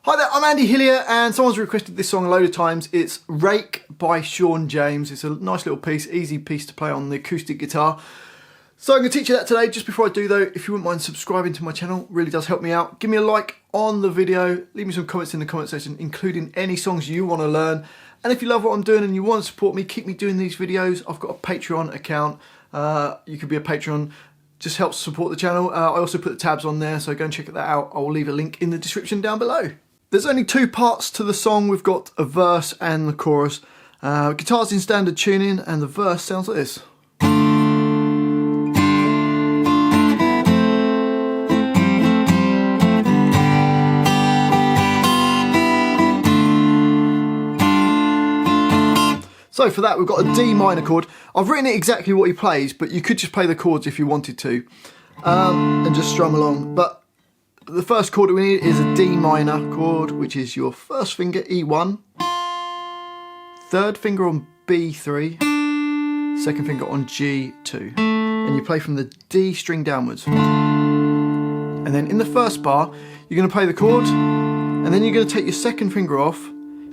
Hi there, I'm Andy Hillier and someone's requested this song a load of times. It's Rake by Shawn James. It's a nice little piece, easy piece to play on the acoustic guitar. So I'm going to teach you that today. Just before I do though, if you wouldn't mind subscribing to my channel, it really does help me out. Give me a like on the video, leave me some comments in the comment section, including any songs you want to learn. And if you love what I'm doing and you want to support me, keep me doing these videos, I've got a Patreon account. You could be a Patreon. Just helps support the channel. I also put the tabs on there, so go and check that out. I'll leave a link in the description down below. There's only two parts to the song. We've got a verse and the chorus. Guitar's in standard tuning and the verse sounds like this. So for that we've got a D minor chord. I've written it exactly what he plays, but you could just play the chords if you wanted to and just strum along. But the first chord that we need is a D minor chord, which is your first finger E1, third finger on B3, second finger on G2, and you play from the D string downwards. And then in the first bar you're going to play the chord, and then you're going to take your second finger off,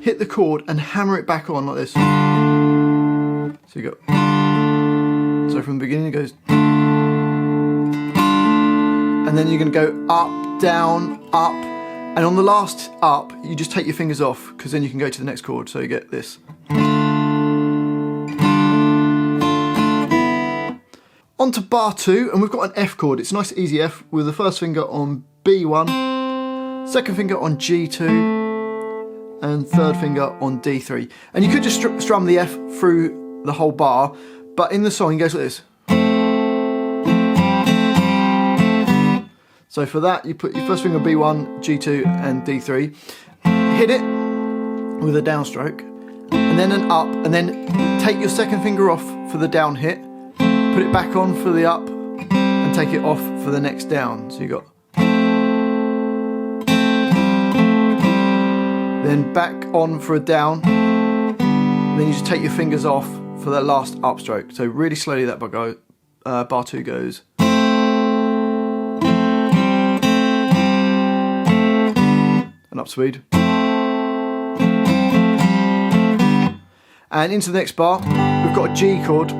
hit the chord and hammer it back on like this. So you go, so from the beginning it goes, and then you're going to go up, down, up, and on the last up you just take your fingers off, because then you can go to the next chord. So you get this. On to bar 2, and we've got an F chord. It's a nice easy F with the first finger on B1, second finger on G2, and third finger on D3. And you could just strum the F through the whole bar, but in the song it goes like this. So for that you put your first finger on B1, G2 and D3, hit it with a downstroke, and then an up, and then take your second finger off for the down hit, put it back on for the up, and take it off for the next down. So you got, then back on for a down, and then you just take your fingers off for the last upstroke. So really slowly that bar 2 goes. And up speed. And into the next bar, we've got a G chord,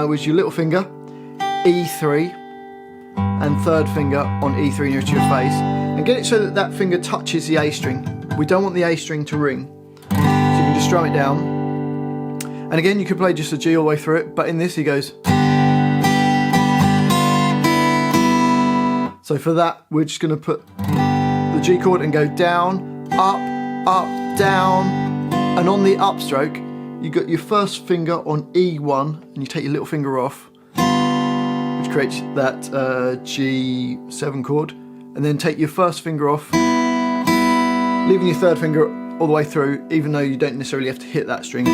which is your little finger, E3, and third finger on E3 near to your face. And get it so that that finger touches the A string. We don't want the A string to ring. So you can just strum it down. And again, you could play just a G all the way through it, but in this he goes. So for that, we're just going to put the G chord and go down, up, down, and on the upstroke you got your first finger on E1 and you take your little finger off, which creates that G7 chord, and then take your first finger off, leaving your third finger all the way through, even though you don't necessarily have to hit that string.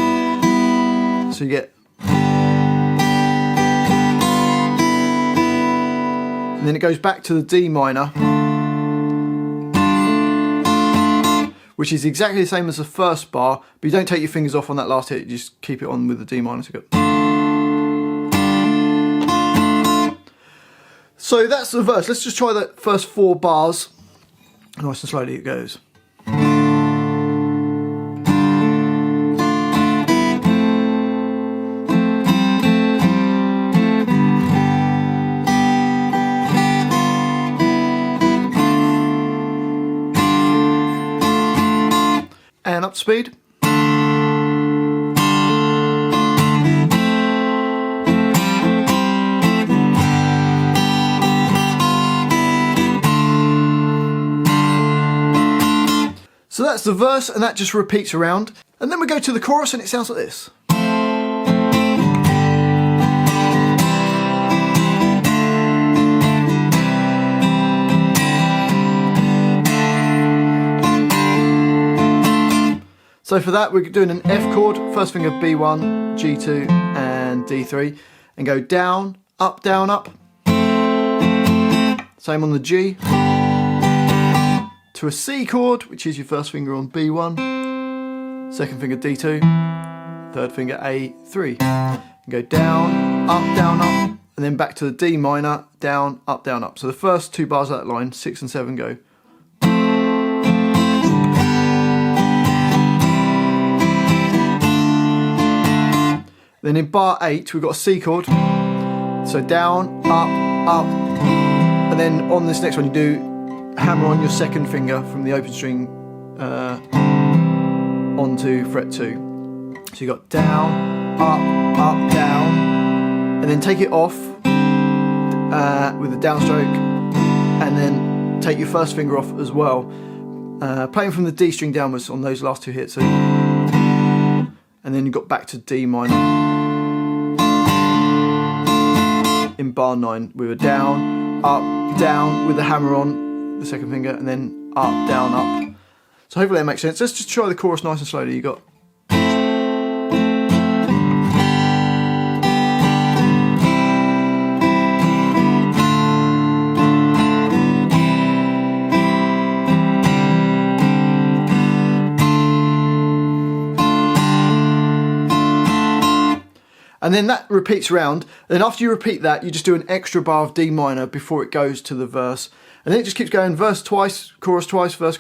So you get, and then it goes back to the D minor, which is exactly the same as the first bar, but you don't take your fingers off on that last hit, you just keep it on with the D minor. So that's the verse. Let's just try the first 4 bars. Nice and slowly it goes. And up to speed. So that's the verse, and that just repeats around. And then we go to the chorus and it sounds like this. So for that we're doing an F chord, first finger B1, G2 and D3, and go down, up, same on the G, to a C chord, which is your first finger on B1, second finger D2, third finger A3, and go down, up, and then back to the D minor, down, up. So the first 2 bars of that line, 6 and 7 go. Then in bar 8 we've got a C chord. So down, up, and then on this next one you do hammer on your second finger from the open string onto fret 2. So you got down, up, down, and then take it off with a downstroke, and then take your first finger off as well, playing from the D string downwards on those last 2 hits. So, and then you got back to D minor in bar 9 with a down, up, down with the hammer on the second finger, and then up, down, up. So hopefully that makes sense. Let's just try the chorus nice and slowly. You got. And then that repeats around. Then after you repeat that, you just do an extra bar of D minor before it goes to the verse. And then it just keeps going verse twice, chorus twice, verse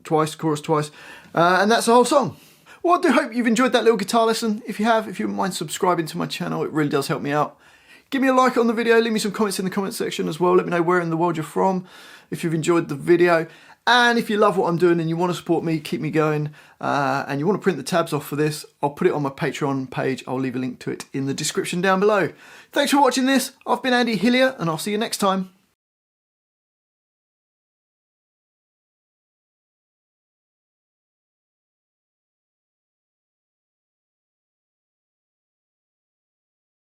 twice, chorus twice. And that's the whole song. Well, I do hope you've enjoyed that little guitar lesson. If you have, if you wouldn't mind subscribing to my channel, it really does help me out. Give me a like on the video, leave me some comments in the comment section as well. Let me know where in the world you're from, if you've enjoyed the video. And if you love what I'm doing and you want to support me, keep me going, and you want to print the tabs off for this, I'll put it on my Patreon page. I'll leave a link to it in the description down below. Thanks for watching this. I've been Andy Hillier, and I'll see you next time.